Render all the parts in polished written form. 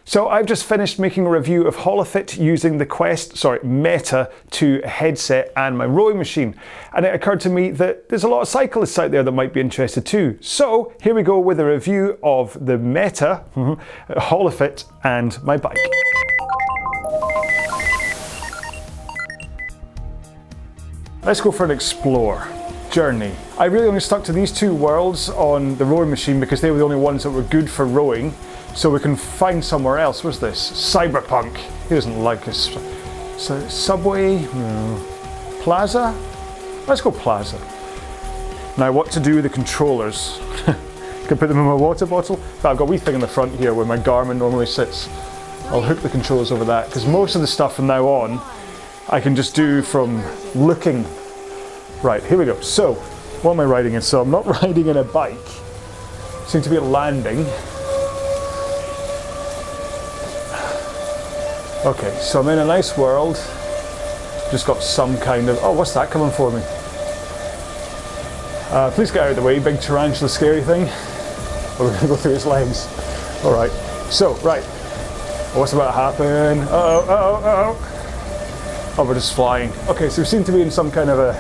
So I've just finished making a review of Holofit using the Meta 2 headset and my rowing machine. And it occurred to me that there's a lot of cyclists out there that might be interested too. So here we go with a review of the Meta, Holofit and my bike. Let's go for an explore journey. I really only stuck to these two worlds on the rowing machine because they were the only ones that were good for rowing. So we can find somewhere else. What's this? Cyberpunk. He doesn't like us. So Subway? No. Plaza? Let's go Plaza. Now what to do with the controllers? Can I put them in my water bottle? But I've got a wee thing in the front here where my Garmin normally sits. I'll hook the controllers over that because most of the stuff from now on I can just do from looking. Right, here we go. So, what am I riding in? So I'm not riding in a bike. Seem to be landing. Okay, so I'm in a nice world. Just got some kind of, oh, what's that coming for me? Please get out of the way, big tarantula scary thing. We're gonna go through his legs. All right, so, right. What's about to happen? Uh-oh, uh-oh, uh-oh. Oh, we're just flying. Okay, so we seem to be in some kind of a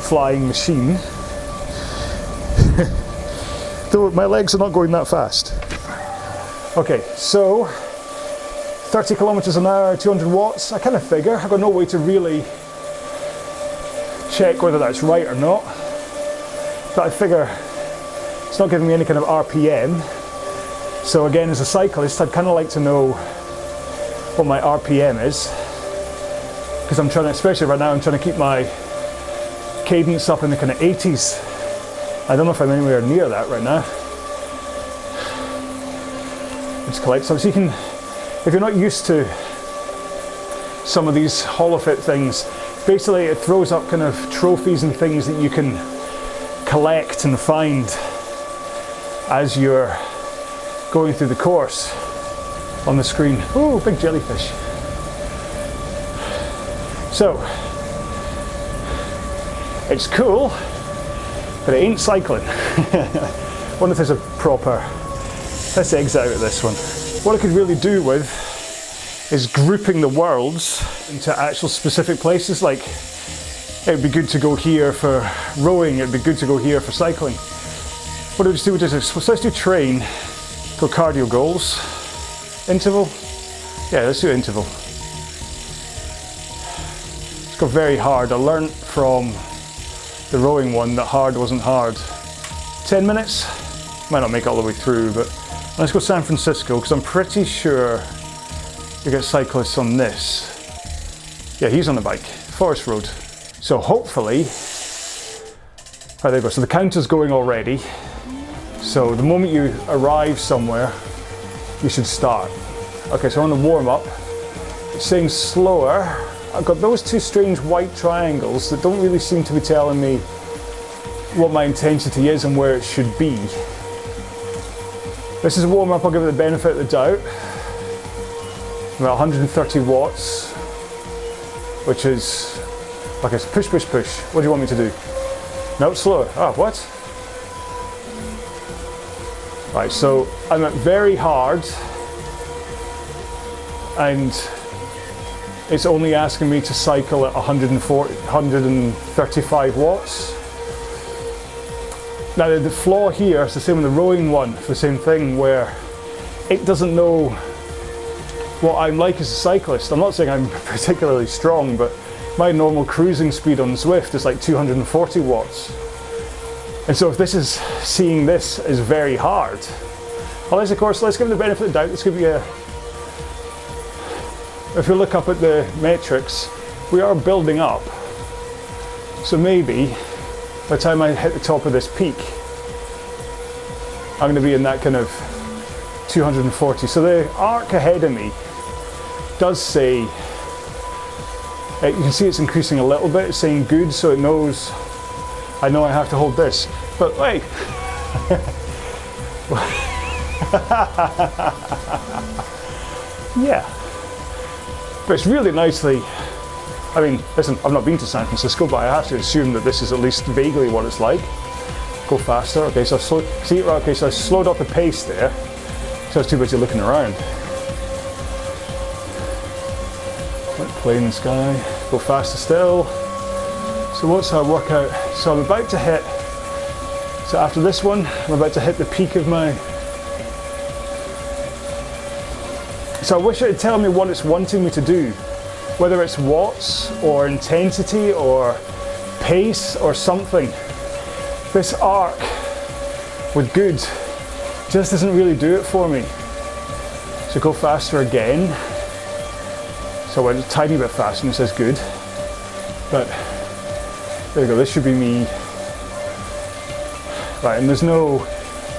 flying machine. Though my legs are not going that fast. Okay, so 30 kilometers an hour, 200 watts. I kind of figure. I've got no way to really check whether that's right or not. But I figure it's not giving me any kind of RPM. So again, as a cyclist, I'd kind of like to know what my RPM is. Because I'm trying to, especially right now, I'm trying to keep my cadence up in the kind of 80s. I don't know if I'm anywhere near that right now. Just collect some. So you can, if you're not used to some of these Holofit things, basically it throws up kind of trophies and things that you can collect and find as you're going through the course on the screen. Oh, big jellyfish. So, it's cool, but it ain't cycling. Wonder if there's a proper, let's exit out of this one. What I could really do with is grouping the worlds into actual specific places. Like, it would be good to go here for rowing, it would be good to go here for cycling. What do we just do with this? So let's do train, go cardio goals, interval. Yeah, let's do interval. Let's go very hard. I learned from the rowing one that hard wasn't hard. 10 minutes, might not make it all the way through, but let's go San Francisco because I'm pretty sure we get cyclists on this. Yeah, he's on the bike, Forest Road. So hopefully, right, there you go. So the counter's going already. So the moment you arrive somewhere, you should start. Okay, so on the warm up, it's saying slower. I've got those two strange white triangles that don't really seem to be telling me what my intensity is and where it should be. This is a warm up, I'll give it the benefit of the doubt. About 130 watts, which is, okay, so push, push, push. What do you want me to do? No, slower. Ah, what? Right, so I'm at very hard, and it's only asking me to cycle at 135 watts. Now the flaw here is the same with the rowing one, for the same thing, where it doesn't know what I'm like as a cyclist. I'm not saying I'm particularly strong, but my normal cruising speed on Zwift is like 240 watts. And so if this is seeing this as very hard, unless of course, let's give it the benefit of the doubt, let's give you a, if you look up at the metrics, we are building up. So maybe by the time I hit the top of this peak, I'm going to be in that kind of 240. So the arc ahead of me does say, you can see it's increasing a little bit, it's saying good, so it knows, I know I have to hold this. But wait. Yeah. But it's really nicely, I mean, listen, I've not been to San Francisco, but I have to assume that this is at least vaguely what it's like. Go faster. Okay, so I've slowed, see, okay, so I slowed up the pace there. So I was too busy looking around. Plain sky, go faster still. So what's our workout? So I'm about to hit, so after this one, I'm about to hit the peak of my, so I wish it would tell me what it's wanting me to do, whether it's watts or intensity or pace or something. This arc with good just doesn't really do it for me. So go faster again. So I went a tiny bit faster and it says good. But there you go, this should be me. Right, and there's no,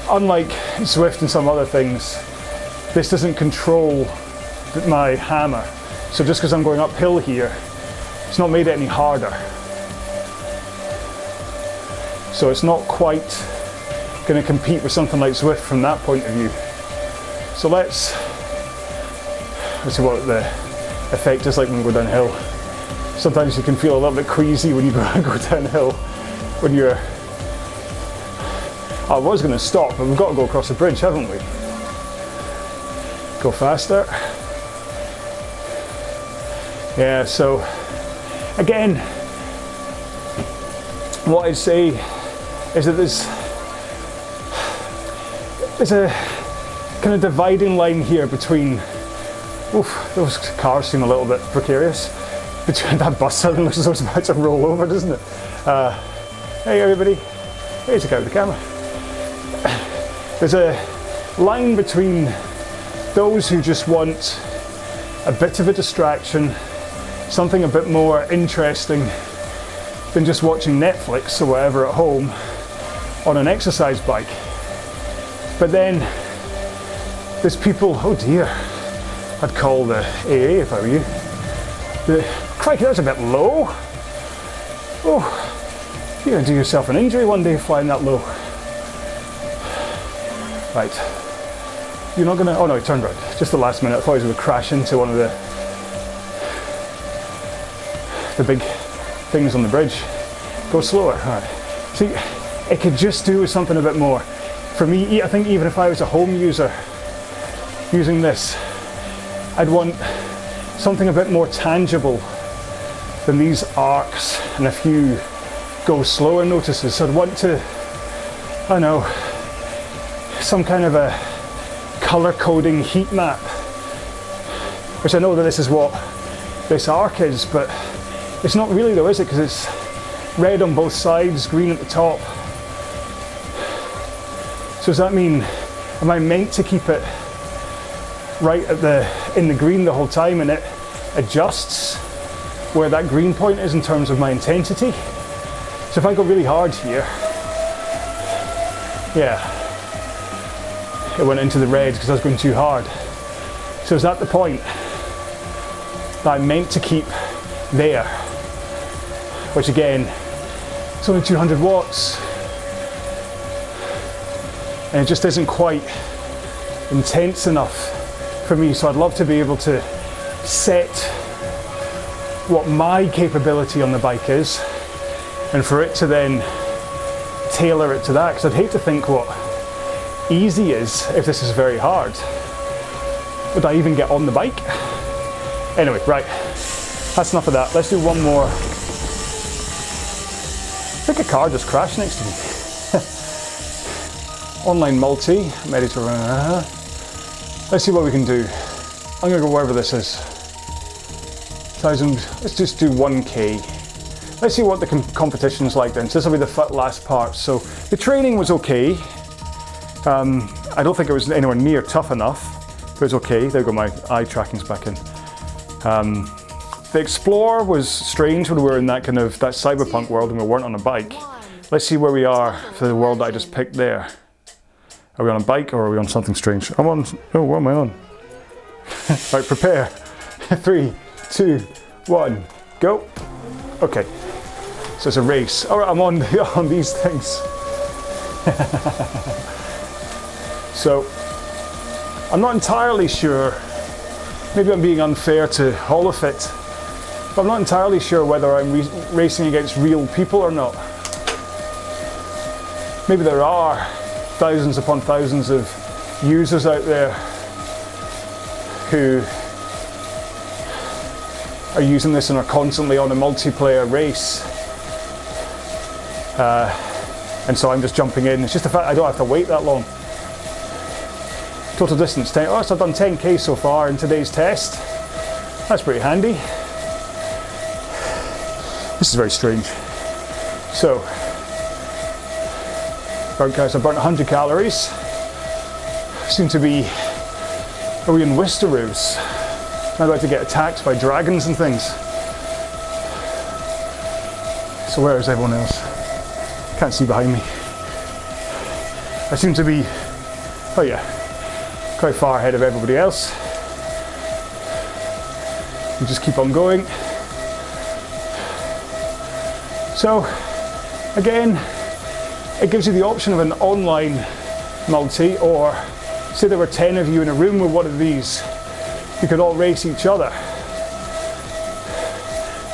unlike Zwift and some other things, this doesn't control my hammer. So just because I'm going uphill here, it's not made it any harder. So it's not quite going to compete with something like Zwift from that point of view. So let's see what the effect is like when we go downhill. Sometimes you can feel a little bit queasy when you go downhill. When you're, I was going to stop, but we've got to go across the bridge, haven't we? Go faster. Yeah, so again, what I'd say is that there's a kind of dividing line here between, oof, those cars seem a little bit precarious. Between that bus suddenly looks as though it's about to roll over, doesn't it? Hey everybody, hey, check out the camera. There's a line between those who just want a bit of a distraction, something a bit more interesting than just watching Netflix or whatever at home on an exercise bike. But then there's people, oh dear, I'd call the AA if I were you. Crikey, that's a bit low. Oh, you're gonna do yourself an injury one day flying that low. Right, you're not gonna, oh no, he turned right, just the last minute. I thought he was gonna crash into one of the big things on the bridge. Go slower, all right. See, it could just do with something a bit more. For me, I think even if I was a home user using this, I'd want something a bit more tangible than these arcs and a few go slower notices. So I'd want to, I don't know, some kind of a color coding heat map, which I know that this is what this arc is, but it's not really though, is it? Because it's red on both sides, green at the top. So does that mean, am I meant to keep it right at in the green the whole time and it adjusts where that green point is in terms of my intensity? So if I go really hard here, yeah, it went into the red because I was going too hard. So is that the point that I'm meant to keep there? Which again, it's only 200 watts. And it just isn't quite intense enough for me. So I'd love to be able to set what my capability on the bike is and for it to then tailor it to that. Because I'd hate to think what easy is if this is very hard. Would I even get on the bike? Anyway, right, that's enough of that. Let's do one more. I think a car just crashed next to me. Online multi, I'm ready to run. Let's see what we can do. I'm gonna go wherever this is. 1,000, let's just do 1K. Let's see what the competition's like then. So this will be the last part. So the training was okay. I don't think it was anywhere near tough enough, but it was okay. There we go, my eye tracking's back in. The Explorer was strange when we were in that kind of, that cyberpunk world and we weren't on a bike. Let's see where we are for the world that I just picked there. Are we on a bike or are we on something strange? I'm on, oh, what am I on? Right, prepare. 3, 2, 1, go. Okay, so it's a race. All right, I'm on these things. So, I'm not entirely sure, maybe I'm being unfair to Holofit, but I'm not entirely sure whether I'm racing against real people or not. Maybe there are thousands upon thousands of users out there who are using this and are constantly on a multiplayer race. And so I'm just jumping in. It's just the fact I don't have to wait that long. Total distance 10. Oh, so I've done 10k so far in today's test. That's pretty handy. This is very strange. So, I burnt 100 calories. Seem to be, are we in Westeros? I'm about to get attacked by dragons and things. So where is everyone else? Can't see behind me. I seem to be, oh yeah, quite far ahead of everybody else. We just keep on going. So again, it gives you the option of an online multi, or say there were 10 of you in a room with one of these, you could all race each other.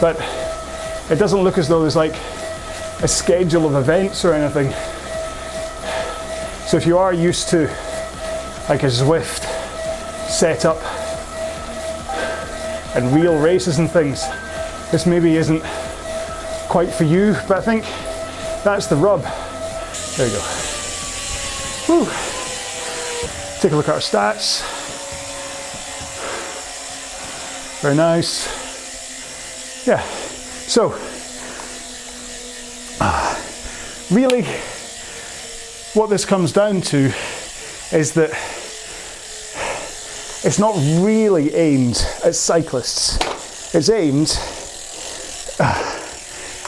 But it doesn't look as though there's like a schedule of events or anything. So if you are used to like a Zwift setup and real races and things, this maybe isn't quite for you, but I think that's the rub. There you go. Woo. Take a look at our stats. Very nice. Yeah, so really what this comes down to is that it's not really aimed at cyclists. It's aimed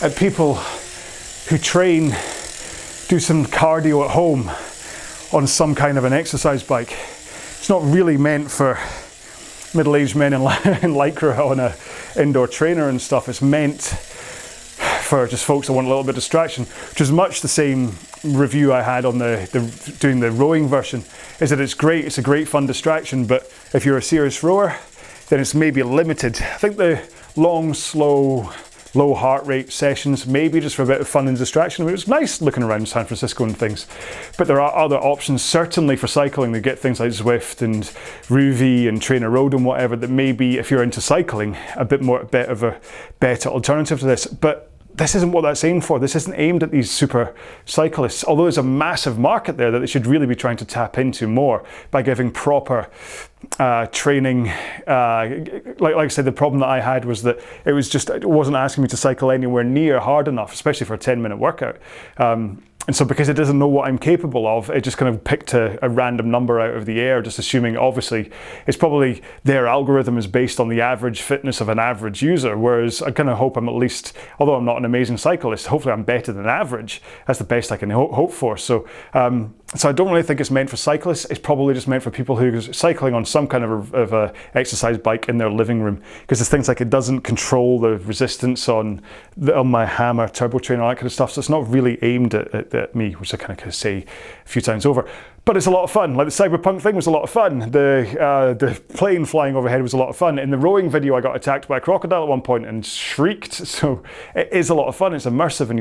at people who train, do some cardio at home on some kind of an exercise bike. It's not really meant for middle-aged men in lycra on a indoor trainer and stuff. It's meant for just folks that want a little bit of distraction, which is much the same review I had on doing the rowing version, is that it's great, it's a great fun distraction, but if you're a serious rower, then it's maybe limited. I think the long, slow, low heart rate sessions, maybe just for a bit of fun and distraction. It was nice looking around San Francisco and things, but there are other options, certainly for cycling. They get things like Zwift and Rouvy and Trainer Road and whatever, that maybe if you're into cycling, a bit of a better alternative to this. But this isn't what that's aimed for. This isn't aimed at these super cyclists, although there's a massive market there that they should really be trying to tap into more by giving proper training. Like I said, the problem that I had was that it wasn't asking me to cycle anywhere near hard enough, especially for a 10-minute workout. And so because it doesn't know what I'm capable of, it just kind of picked a random number out of the air, just assuming, obviously, it's probably their algorithm is based on the average fitness of an average user, whereas I kind of hope I'm at least, although I'm not an amazing cyclist, hopefully I'm better than average. That's the best I can hope for. So I don't really think it's meant for cyclists. It's probably just meant for people who are cycling on some kind of a exercise bike in their living room, because there's things like it doesn't control the resistance on my Hammer turbo trainer, all that kind of stuff. So it's not really aimed at me, which I kind of say a few times over. But it's a lot of fun. Like the cyberpunk thing was a lot of fun. The plane flying overhead was a lot of fun. In the rowing video, I got attacked by a crocodile at one point and shrieked. So it is a lot of fun. It's immersive, and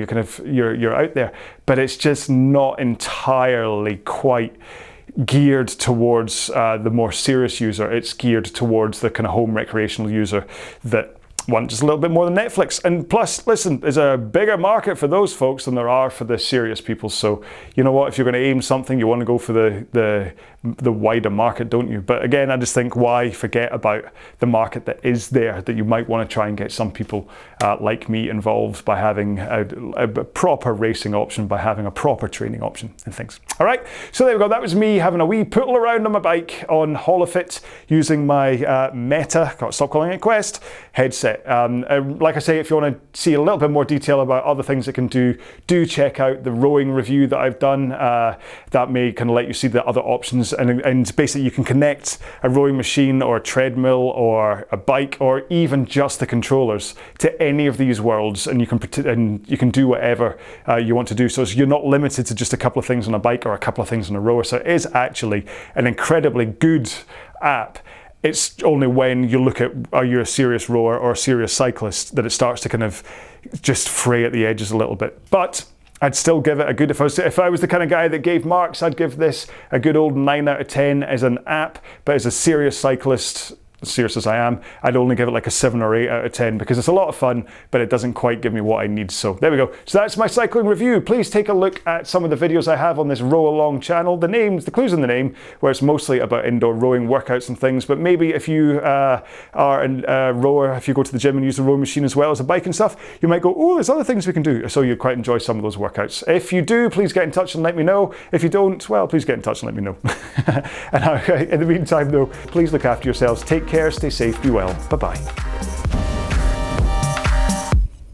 you're out there. But it's just not entirely quite geared towards the more serious user. It's geared towards the kind of home recreational user that want just a little bit more than Netflix. And plus, listen, there's a bigger market for those folks than there are for the serious people. So you know what, if you're going to aim something, you want to go for the wider market, don't you? But again, I just think, why forget about the market that is there, that you might want to try and get some people like me involved by having a proper racing option, by having a proper training option and things. All right, so there we go. That was me having a wee poodle around on my bike on Holofit using my Meta, can't stop calling it Quest, headset. Like I say, if you want to see a little bit more detail about other things it can do check out the rowing review that I've done. That may kind of let you see the other options, and basically you can connect a rowing machine or a treadmill or a bike or even just the controllers to any of these worlds, and you can do whatever you want to do. So you're not limited to just a couple of things on a bike or a couple of things on a rower. So it is actually an incredibly good app. It's only when you look at, are you a serious rower or a serious cyclist, that it starts to kind of just fray at the edges a little bit. But I'd still give it a good, if I was the kind of guy that gave marks, I'd give this a good old 9 out of 10 as an app, but as a serious cyclist, as serious as I am, I'd only give it like a 7 or 8 out of 10 because it's a lot of fun, but it doesn't quite give me what I need. So there we go. So that's my cycling review. Please take a look at some of the videos I have on this RowAlong channel. The clues in the name, where it's mostly about indoor rowing workouts and things, but maybe if you are a rower, if you go to the gym and use the rowing machine as well as a bike and stuff, you might go, oh, there's other things we can do. So you'd quite enjoy some of those workouts. If you do, please get in touch and let me know. If you don't, well, please get in touch and let me know. And in the meantime though, please look after yourselves. Take care, stay safe, be well. Bye-bye.